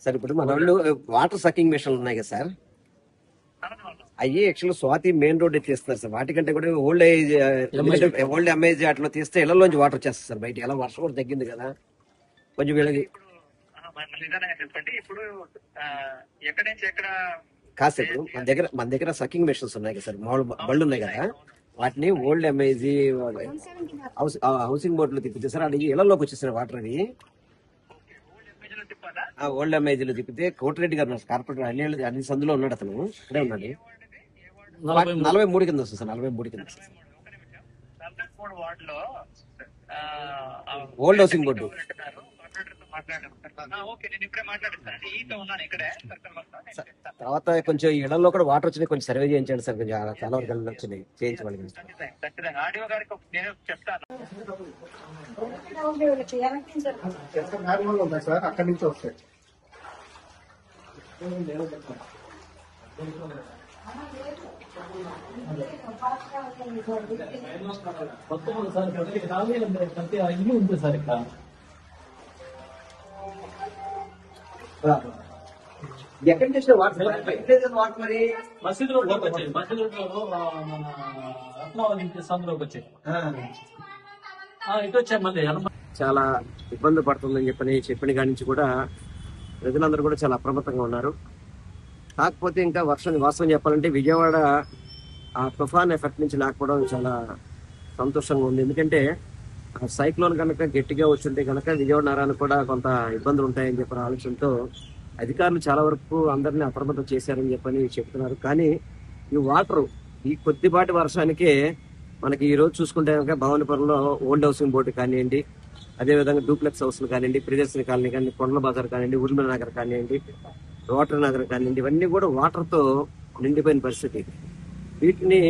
Sir ఇప్పుడు మన వాళ్ళు వాటర్ సకింగ్ మిషన్లు ఉన్నాయి కదా సార్, అవి యాక్చువల్ స్వాతి మెయిన్ రోడ్ తీస్తున్నారు సార్. వాటికంటే కూడా ఓల్డ్ ఎంఏజ్ అట్లా తీస్తే ఇళ్లలోంచి వాటర్ వచ్చేస్తారు సార్ బయట. ఎలా వర్షం కూడా తగ్గింది కదా కొంచెం వీళ్ళకి. కాదు సార్, ఇప్పుడు మన దగ్గర సకింగ్ మిషన్స్ ఉన్నాయి కదా సార్, మామూలు బళ్ళు ఉన్నాయి కదా, వాటిని ఓల్డ్ ఎంఏజీ హౌసింగ్ బోర్డు లో తిప్పితే సార్ అది ఇళ్లలోకి వచ్చేసారు వాటర్. అది ఓల్డ్ ఎంఏజీలో తిప్పితే కోటిరెడ్డి గారు కార్పొరేటర్ అన్ని సందులో ఉన్నాడు, అతను ఇక్కడే ఉన్నాడు. 43 కింద వస్తుంది సార్, 43 కింద వస్తుంది ఓల్డ్ హౌసింగ్ బోర్డు. తర్వాత కొంచెం ఇళ్లలో కూడా వాటర్ వచ్చినాయి, కొంచెం సర్వే చేయించండి సార్. కొంచెం చాలా వరకు వచ్చినాయి, చేయించమని. సార్ అక్కడి నుంచి వస్తాయి. ఇల్లు ఉంది సార్ ఇక్కడ. ఎక్కడి నుంచి వాటర్ మరి మసీద్ రోడ్ లోకి వచ్చాయి. మసీద్ రోడ్ లో మన రత్నావళి నుంచి సందులోకి వచ్చాయి. ఇటు వచ్చాయి మళ్ళీ. చాలా ఇబ్బంది పడుతుందని చెప్పిన కాడి నుంచి కూడా ప్రజలందరూ కూడా చాలా అప్రమత్తంగా ఉన్నారు. కాకపోతే ఇంకా వాస్తవం చెప్పాలంటే విజయవాడ ఆ తుఫాన్ ఎఫెక్ట్ నుంచి లేకపోవడం చాలా సంతోషంగా ఉంది. ఎందుకంటే సైక్లోన్ కనుక గట్టిగా వచ్చుంటే కనుక విజయవాడ నగరానికి కూడా కొంత ఇబ్బందులు ఉంటాయని చెప్పిన ఆలోచనతో అధికారులు చాలా వరకు అందరినీ అప్రమత్తం చేశారని చెప్తున్నారు. కానీ ఈ వాటర్ ఈ కొద్దిపాటి వర్షానికే మనకి ఈ రోజు చూసుకుంటే కనుక భవానీపురంలో ఓల్డ్ హౌసింగ్ బోర్డు కానివ్వండి, అదేవిధంగా డూప్లెక్స్ హౌస్లు కానివ్వండి, ప్రియదర్శిని కాలనీ కానీ, కొండల బజార్ కానివ్వండి, ఉర్మిళ నగర్ కానివ్వండి, రోటరీ నగర్ కానివ్వండి, ఇవన్నీ కూడా వాటర్తో నిండిపోయిన పరిస్థితి. వీటిని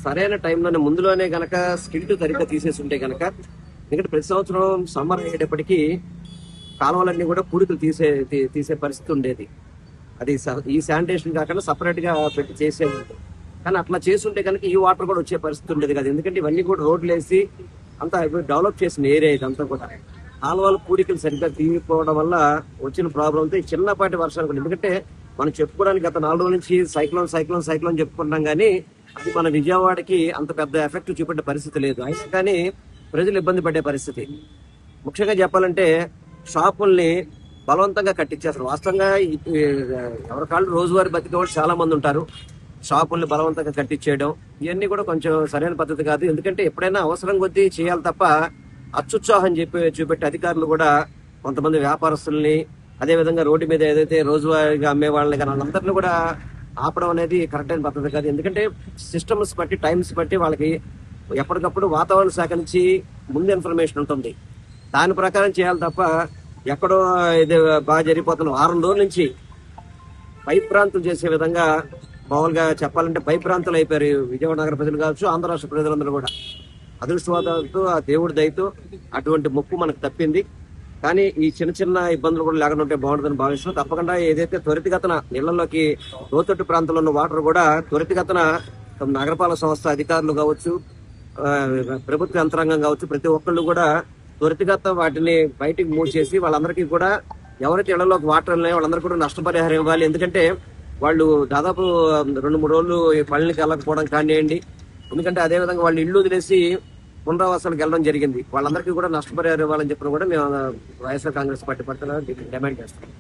సరైన టైంలోనే ముందులోనే గనక స్కిల్ట్ సరిగ్గా తీసేసి ఉంటే కనుక, ఎందుకంటే ప్రతి సంవత్సరం సమ్మర్ అయ్యేటప్పటికీ కాలువలన్నీ కూడా పూడికలు తీసే పరిస్థితి ఉండేది. అది ఈ శానిటేషన్ కాకుండా సపరేట్ గా పెట్టి చేసేది. కానీ అట్లా చేస్తుంటే కనుక ఈ వాటర్ కూడా వచ్చే పరిస్థితి ఉండేది కదా. ఎందుకంటే ఇవన్నీ కూడా రోడ్లు వేసి అంతా డెవలప్ చేసిన ఏరియా ఇదంతా కూడా. కాలువలు పూడికలు సరిగ్గా తీయకపోవడం వల్ల వచ్చిన ప్రాబ్లంతో ఈ చిన్నపాటి వర్షాలు కూడా. ఎందుకంటే మనం చెప్పుకోవడానికి గత 4 రోజుల నుంచి సైక్లోన్ చెప్పుకుంటాం, కానీ అది మన విజయవాడకి అంత పెద్ద ఎఫెక్ట్ చూపెట్టే పరిస్థితి లేదు. అయినా కానీ ప్రజలు ఇబ్బంది పడే పరిస్థితి. ముఖ్యంగా చెప్పాలంటే షాపుల్ని బలవంతంగా కట్టించేస్తారు. వాస్తవంగా ఎవరి కాళ్ళు రోజువారీ బతికే వాళ్ళు చాలా మంది ఉంటారు. షాపుల్ని బలవంతంగా కట్టించేయడం ఇవన్నీ కూడా కొంచెం సరైన పద్ధతి కాదు. ఎందుకంటే ఎప్పుడైనా అవసరం కొద్దీ చేయాలి తప్ప అత్యుత్సాహం చూపెట్టి అధికారులు కూడా కొంతమంది వ్యాపారస్తుల్ని, అదేవిధంగా రోడ్డు మీద ఏదైతే రోజువారీగా అమ్మే వాళ్ళని కానీ వాళ్ళందరినీ కూడా ఆపడం అనేది కరెక్ట్ అయిన పద్ధతి కాదు. ఎందుకంటే సిస్టమ్స్ బట్టి, టైమ్స్ బట్టి వాళ్ళకి ఎప్పటికప్పుడు వాతావరణ శాఖ నుంచి ముందు ఇన్ఫర్మేషన్ ఉంటుంది. దాని ప్రకారం చేయాలి తప్ప ఎక్కడో ఇది బాగా జరిగిపోతున్న 6 రోజుల నుంచి భయప్రాంతులు చేసే విధంగా, మామూలుగా చెప్పాలంటే భయప్రాంతులు అయిపోయారు విజయవాడ నగర ప్రజలు కావచ్చు, ఆంధ్ర రాష్ట్ర ప్రజలందరూ కూడా. అదృష్టవాదాలతో ఆ దేవుడి దయతో అటువంటి ముప్పు మనకు తప్పింది. కానీ ఈ చిన్న ఇబ్బందులు కూడా లేకుండా ఉంటే బాగుంటుందని భావిస్తున్నాం. తప్పకుండా ఏదైతే త్వరితగతన ఇళ్లలోకి లోతట్టు ప్రాంతంలో ఉన్న వాటర్ కూడా త్వరితగతన నగరపాలక సంస్థ అధికారులు కావచ్చు, ప్రభుత్వ యంత్రాంగం కావచ్చు, ప్రతి ఒక్కళ్ళు కూడా త్వరితగత వాటిని బయటికి మూవ్ చేసి వాళ్ళందరికీ కూడా ఎవరైతే ఇళ్లలోకి వాటర్ ఉన్నాయో వాళ్ళందరికీ కూడా నష్టపరిహారం ఇవ్వాలి. ఎందుకంటే వాళ్ళు దాదాపు 2-3 రోజులు పళ్ళకి వెళ్ళకపోవడం కానివ్వండి. ఎందుకంటే అదేవిధంగా వాళ్ళు ఇల్లు వదిలేసి పునరావాసాలకు వెళ్ళడం జరిగింది. వాళ్ళందరికీ కూడా నష్టపరిహారం ఇవ్వాలని చెప్పిన కూడా మేము వైఎస్ఆర్ కాంగ్రెస్ పార్టీ పట్ల డిమాండ్ చేస్తాం.